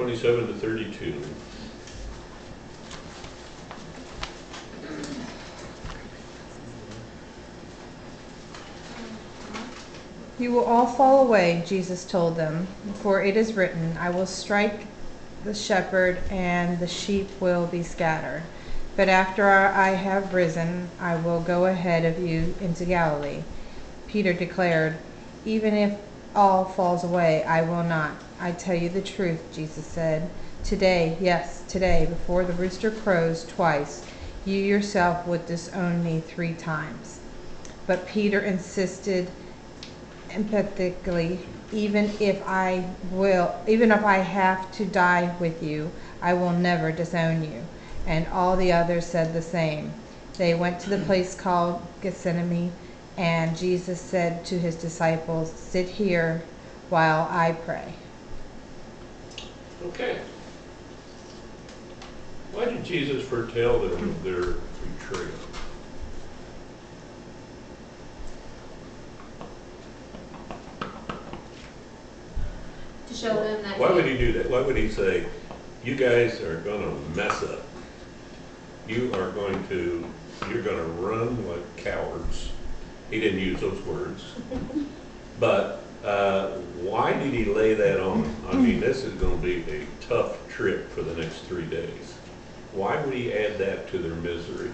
27 to 32. You will all fall away, Jesus told them, for it is written, I will strike the shepherd and the sheep will be scattered. But after I have risen, I will go ahead of you into Galilee. Peter declared, even if all falls away, I will not. I tell you the truth, Jesus said. Today, yes, today, before the rooster crows twice, you yourself would disown me 3 times. But Peter insisted emphatically, even if I have to die with you, I will never disown you. And all the others said the same. They went to the place called Gethsemane, and Jesus said to his disciples, sit here while I pray. Okay. Why did Jesus foretell them their betrayal? To show them that. Why would he do that? Why would he say, you guys are going to mess up? You're going to run like cowards. He didn't use those words. But why did he lay that on them? I mean, this is going to be a tough trip for the next 3 days. Why would he add that to their misery?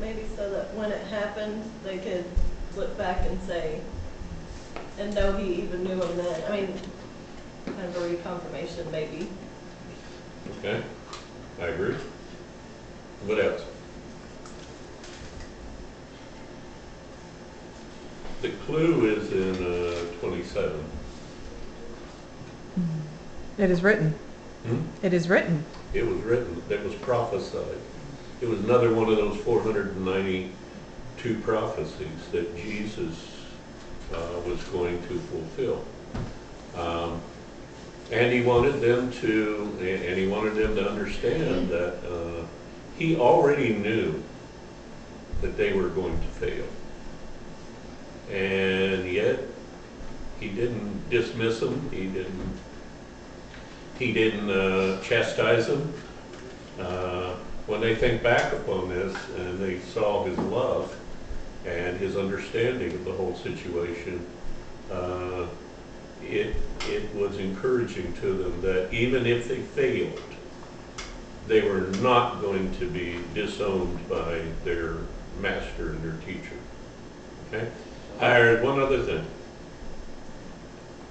Maybe so that when it happened, they could look back and say, and know he even knew him then. I mean, kind of a reconfirmation, maybe. Okay, I agree. What else? The clue is in 27. It is written. It is written. It was written, it was prophesied. It was another one of those 492 prophecies that Jesus was going to fulfill. And he wanted them to understand that he already knew that they were going to fail. And yet, he didn't dismiss them. He didn't chastise them. When they think back upon this and they saw his love and his understanding of the whole situation, it was encouraging to them that even if they failed, they were not going to be disowned by their master and their teacher. Okay? I heard one other thing.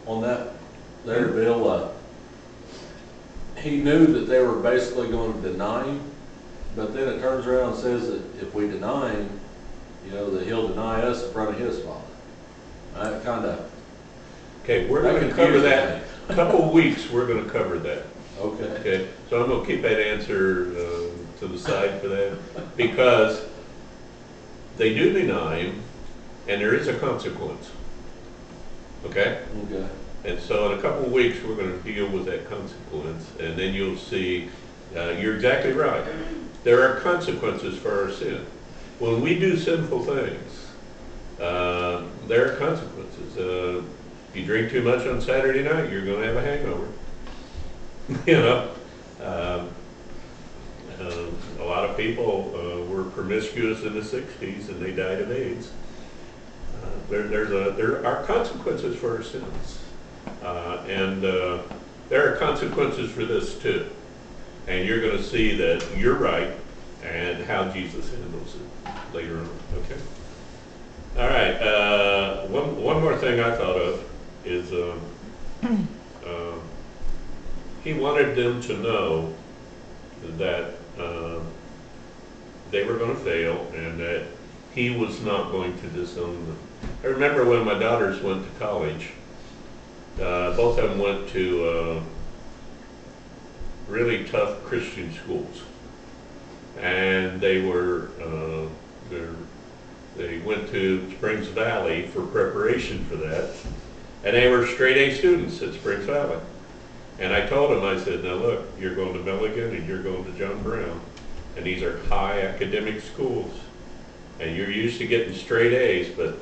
On that there, Bill, he knew that they were basically going to deny him, but then it turns around and says that if we deny him, that he'll deny us in front of his Father. That kind of... Okay, we're going to cover that. A couple of weeks, we're going to cover that. Okay. Okay, so I'm going to keep that answer to the side for that, because they do deny him, and there is a consequence. Okay? Okay. And so in a couple of weeks, we're going to deal with that consequence, and then you'll see, you're exactly right. There are consequences for our sin. When we do sinful things, there are consequences. If you drink too much on Saturday night, you're going to have a hangover. A lot of people were promiscuous in the 60s and they died of AIDS. There are consequences for our sins. And there are consequences for this too. And you're going to see that you're right and how Jesus handles it later on. Okay. All right. One more thing I thought of is he wanted them to know that they were going to fail and that he was not going to disown them. I remember when my daughters went to college, both of them went to really tough Christian schools. And they went to Springs Valley for preparation for that. And they were straight A students at Springs Valley. And I told them, I said, now look, you're going to Milligan and you're going to John Brown. And these are high academic schools. And you're used to getting straight A's, but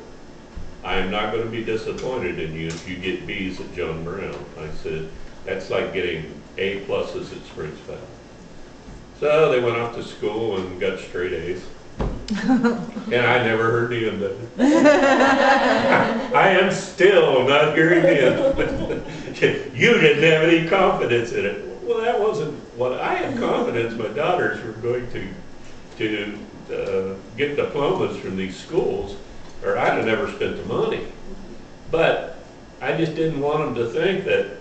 I am not going to be disappointed in you if you get B's at John Brown. I said, That's like getting A pluses at Springs Valley. So they went off to school and got straight A's. And I never heard the end of it. I am still not hearing the end of it. You didn't have any confidence in it. Well, that wasn't what I had confidence. My daughters were going to get diplomas from these schools, or I'd have never spent the money. But I just didn't want them to think that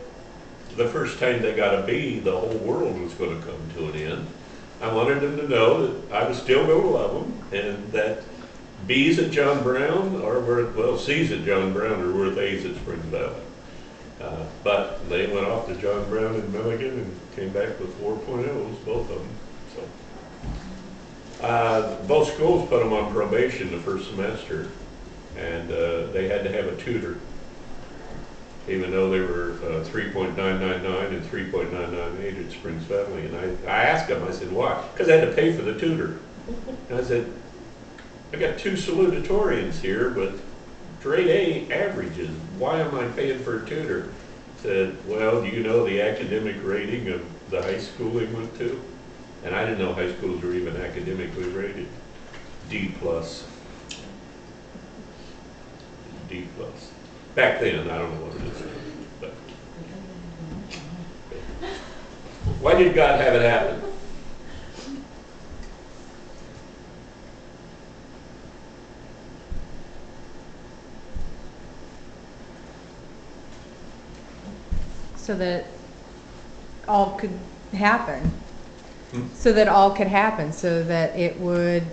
the first time they got a B, the whole world was going to come to an end. I wanted them to know that I was still going to love them, and that B's at John Brown are worth, well, C's at John Brown are worth A's at Springs Valley. But they went off to John Brown in Milligan and came back with 4.0s, both of them. So both schools put them on probation the first semester, and they had to have a tutor, even though they were 3.999 and 3.998 at Springs Valley. And I asked them, I said, why? Because I had to pay for the tutor. And I said, I got 2 salutatorians here, but grade A averages. Why am I paying for a tutor? Said, well, do you know the academic rating of the high school they went to? And I didn't know high schools were even academically rated. D plus. D plus. Back then, I don't know what it is. But why did God have it happen? So that all could happen. Hmm? So that all could happen, so that it would,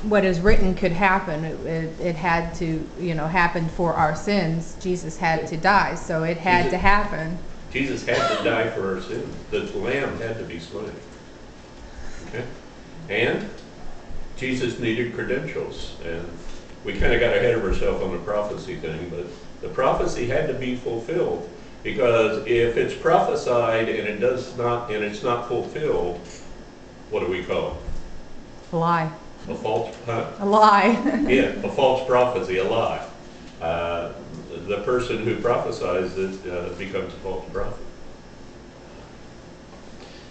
what is written could happen. It had to, happen for our sins. Jesus had to die, so it had to happen. Jesus had to die for our sins. The lamb had to be slain. Okay? And Jesus needed credentials. And we kind of got ahead of ourselves on the prophecy thing, but the prophecy had to be fulfilled, because if it's prophesied and it's not fulfilled, what do we call it? A lie. A false, huh? A lie. Yeah, a false prophecy, a lie. The person who prophesies it becomes a false prophet.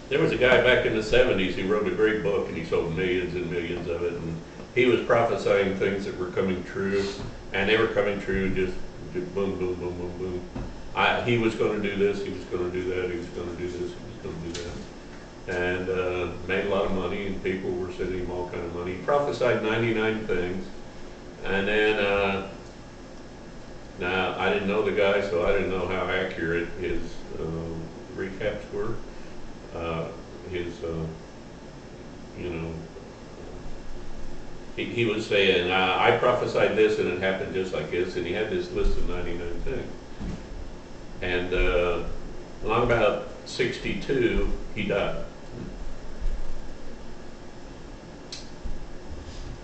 There was a guy back in the 70s who wrote a great book, and he sold millions and millions of it, and he was prophesying things that were coming true, and they were coming true just boom, boom, boom, boom, boom. He was going to do this, he was going to do that, he was going to do this, he was going to do that. And made a lot of money, and people were sending him all kind of money. He prophesied 99 things, and then, now I didn't know the guy, so I didn't know how accurate his recaps were. He was saying, I prophesied this and it happened just like this, and he had this list of 99 things. And along about 62, he died.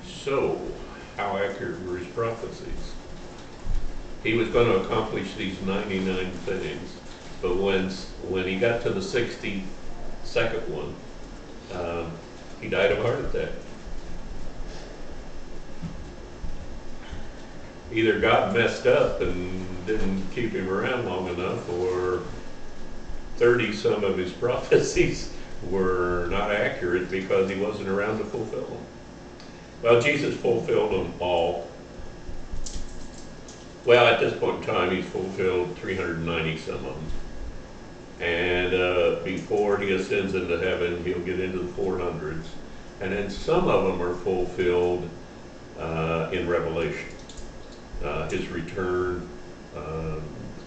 So, how accurate were his prophecies? He was going to accomplish these 99 things, but when he got to the 62nd one, he died of a heart attack. Either God messed up and didn't keep him around long enough, or 30 some of his prophecies were not accurate because he wasn't around to fulfill them. Well, Jesus fulfilled them all. Well, at this point in time, he's fulfilled 390 some of them. And before he ascends into heaven, he'll get into the 400s. And then some of them are fulfilled in Revelation. His return,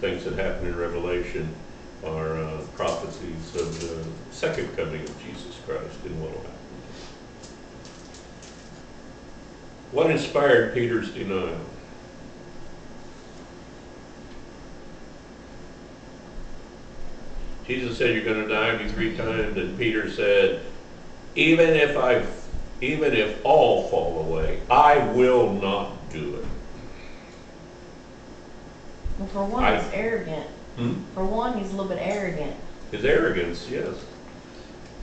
things that happen in Revelation are prophecies of the second coming of Jesus Christ and what will happen. What inspired Peter's denial? Jesus said, you're going to deny me 3 times, and Peter said, even if all fall away, I will not do it. Well, for one, he's arrogant. For one, he's a little bit arrogant. His arrogance, yes.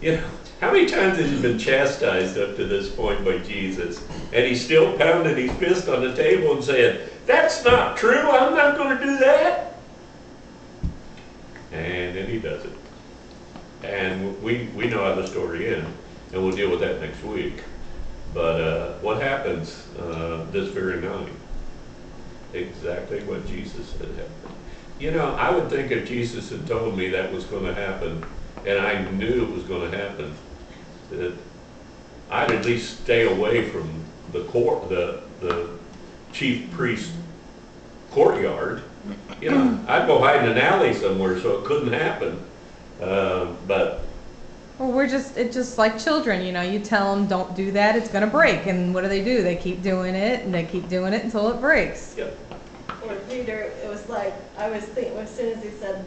You know, how many times has he been chastised up to this point by Jesus, and he's still pounding his fist on the table and saying, that's not true, I'm not going to do that? And then he does it. And we know how the story ends, and we'll deal with that next week. But what happens this very night? Exactly what Jesus said happened. You know, I would think if Jesus had told me that was going to happen, and I knew it was going to happen, that I'd at least stay away from the chief priest courtyard. You know, I'd go hide in an alley somewhere so it couldn't happen. But Well, it's just like children, you know, you tell them don't do that, it's gonna break, and what do? They keep doing it, and they keep doing it until it breaks. yep. Or Peter, it was like, I was thinking, as soon as he said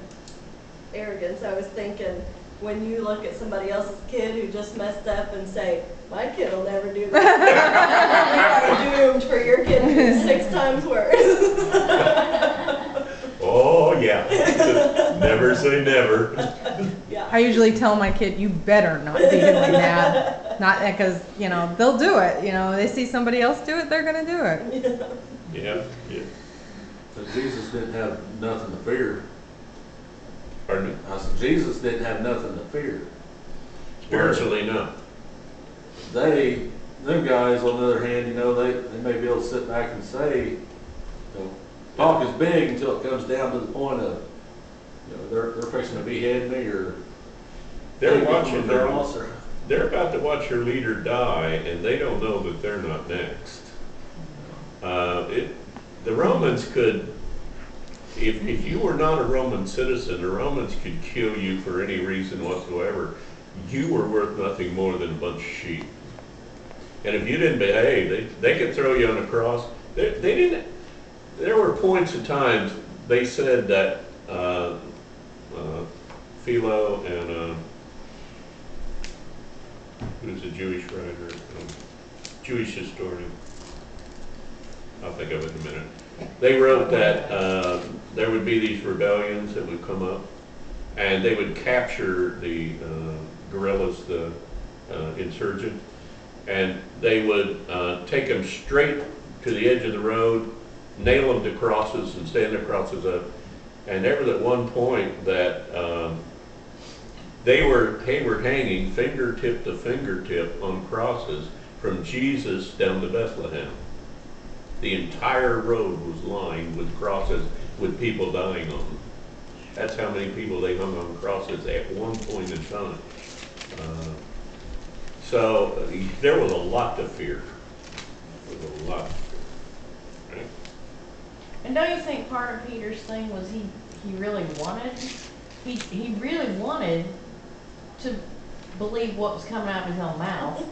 arrogance, I was thinking, when you look at somebody else's kid who just messed up and say, my kid will never do that. You are doomed for your kid to do 6 times worse. Oh, yeah. Never say never. Yeah. I usually tell my kid, you better not be doing that. Not because, you know, they'll do it. You know, they see somebody else do it, they're going to do it. Yeah, yeah. So Jesus didn't have nothing to fear. Pardon me? I said, Jesus didn't have nothing to fear. Spiritually, no. Them guys, on the other hand, you know, they may be able to sit back and say, you know, talk is big until it comes down to the point of, you know, they're fixing to behead me or They're take me watching from the cross or- they're about to watch their leader die, and they don't know that they're not next. The Romans could, if you were not a Roman citizen, the Romans could kill you for any reason whatsoever. You were worth nothing more than a bunch of sheep. And if you didn't behave, they could throw you on a cross. They didn't. There were points of times they said that Philo and who's a Jewish writer, Jewish historian. I'll think of it in a minute. They wrote that there would be these rebellions that would come up, and they would capture the guerrillas, the insurgents, and they would take them straight to the edge of the road, nail them to crosses and stand their crosses up. And there was at one point that they were hanging fingertip to fingertip on crosses from Jesus down to Bethlehem. The entire road was lined with crosses with people dying on them. That's how many people they hung on crosses at one point in time. So there was a lot to fear. There was a lot to fear. Right? And don't you think part of Peter's thing was he really wanted, he really wanted to believe what was coming out of his own mouth.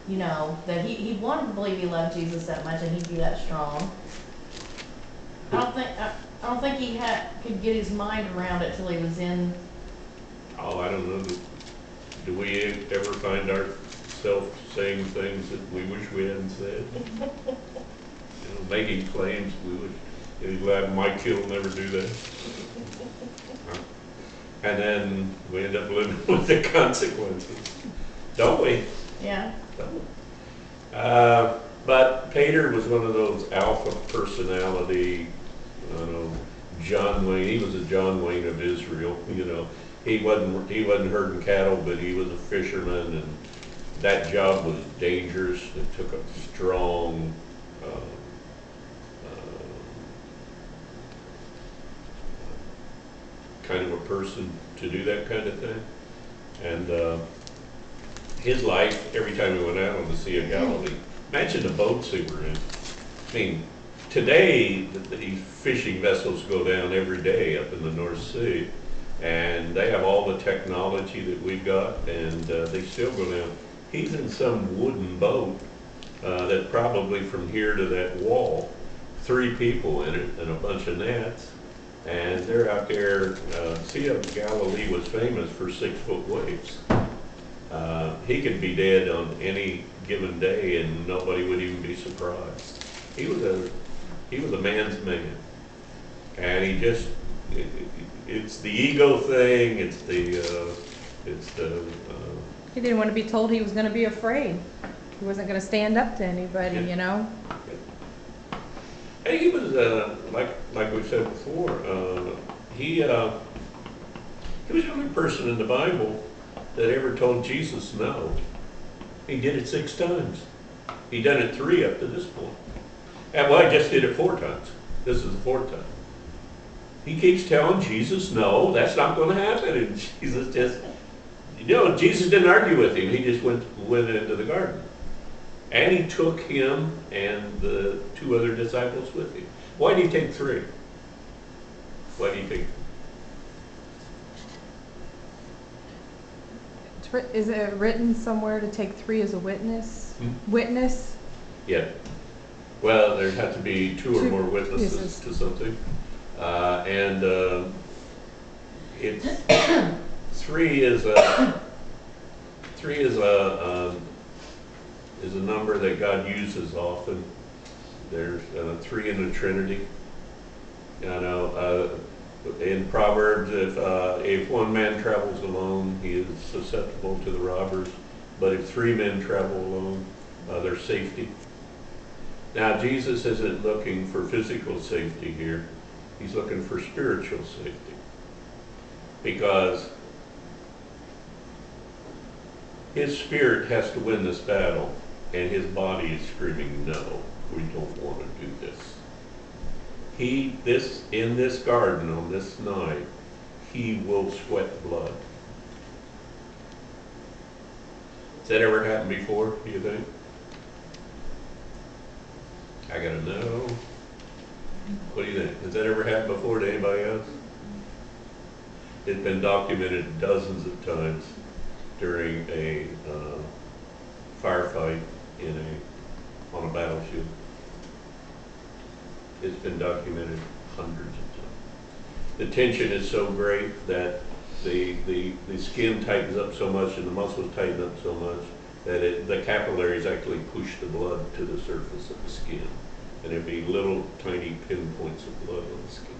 You know, that he wanted to believe he loved Jesus that much and he'd be that strong. I don't think he could get his mind around it till he was in. Oh, I don't know. Do we ever find ourselves saying things that we wish we hadn't said? You know, making claims we would, glad my kid will never do that. And then we end up living with the consequences. Don't we? Yeah. But Peter was one of those alpha personality, I don't know, John Wayne. He was a John Wayne of Israel. You know, he wasn't herding cattle, but he was a fisherman, and that job was dangerous. It took a strong, kind of a person to do that kind of thing. And his life, every time we went out on the Sea of Galilee, imagine the boats they were in. I mean, today, these fishing vessels go down every day up in the North Sea, and they have all the technology that we've got, and they still go down. He's in some wooden boat that probably from here to that wall, 3 people in it and a bunch of nets, and they're out there. Sea of Galilee was famous for 6-foot waves. He could be dead on any given day and nobody would even be surprised. He was a man's man. And he just, it's the ego thing, He didn't want to be told he was going to be afraid. He wasn't going to stand up to anybody, you know? And he was, like we said before, He was the only person in the Bible that ever told Jesus no. He did it 6 times. He done it 3 up to this point. And well, I just did it 4 times. This is the 4th time. He keeps telling Jesus, no, that's not going to happen. And Jesus just, Jesus didn't argue with him. He just went into the garden. And he took him and the 2 other disciples with him. Why did he take 3? Why do you think? Is it written somewhere to take 3 as a witness? Witness? Yeah. Well, there had to be 2 or 2 more witnesses witnesses. to something. It's 3 is a number that God uses often. There's 3 in the Trinity. In Proverbs, if 1 man travels alone, he is susceptible to the robbers. But if 3 men travel alone, there's safety. Now, Jesus isn't looking for physical safety here. He's looking for spiritual safety. Because his spirit has to win this battle, and his body is screaming, no, we don't want to do this. In this garden on this night, he will sweat blood. Has that ever happened before, do you think? I gotta know. What do you think? Has that ever happened before to anybody else? It's been documented dozens of times during a firefight on a battlefield. It's been documented hundreds of times. The tension is so great that the skin tightens up so much and the muscles tighten up so much that the capillaries actually push the blood to the surface of the skin. And there'd be little tiny pinpoints of blood on the skin.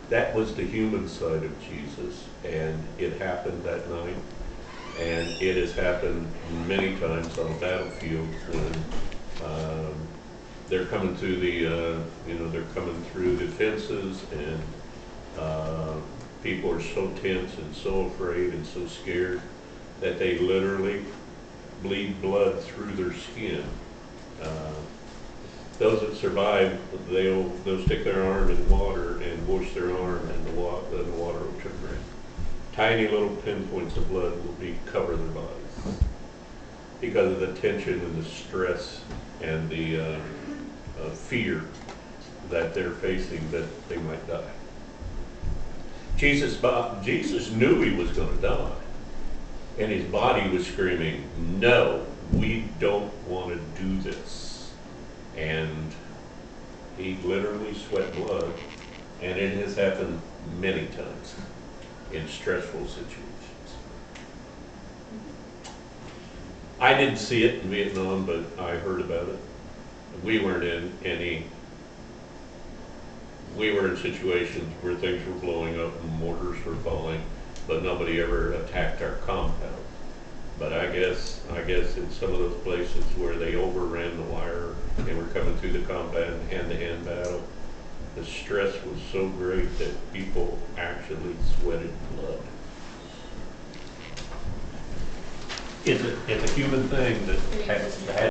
That was the human side of Jesus, and it happened that night. And it has happened many times on a battlefield when they're coming through they're coming through the fences, and people are so tense and so afraid and so scared that they literally bleed blood through their skin. Those that survive, they'll stick their arm in water and wash their arm, and the water will turn red. Tiny little pinpoints of blood will cover their bodies because of the tension and the stress and the fear that they're facing, that they might die. Jesus knew he was going to die, and his body was screaming, no, we don't want to do this. And he literally sweat blood, and it has happened many times in stressful situations. I didn't see it in Vietnam, but I heard about it. We were in situations where things were blowing up and mortars were falling, but nobody ever attacked our compound. But I guess in some of those places where they overran the wire and were coming through the compound, hand-to-hand battle, the stress was so great that people actually sweated blood. It's a human thing that has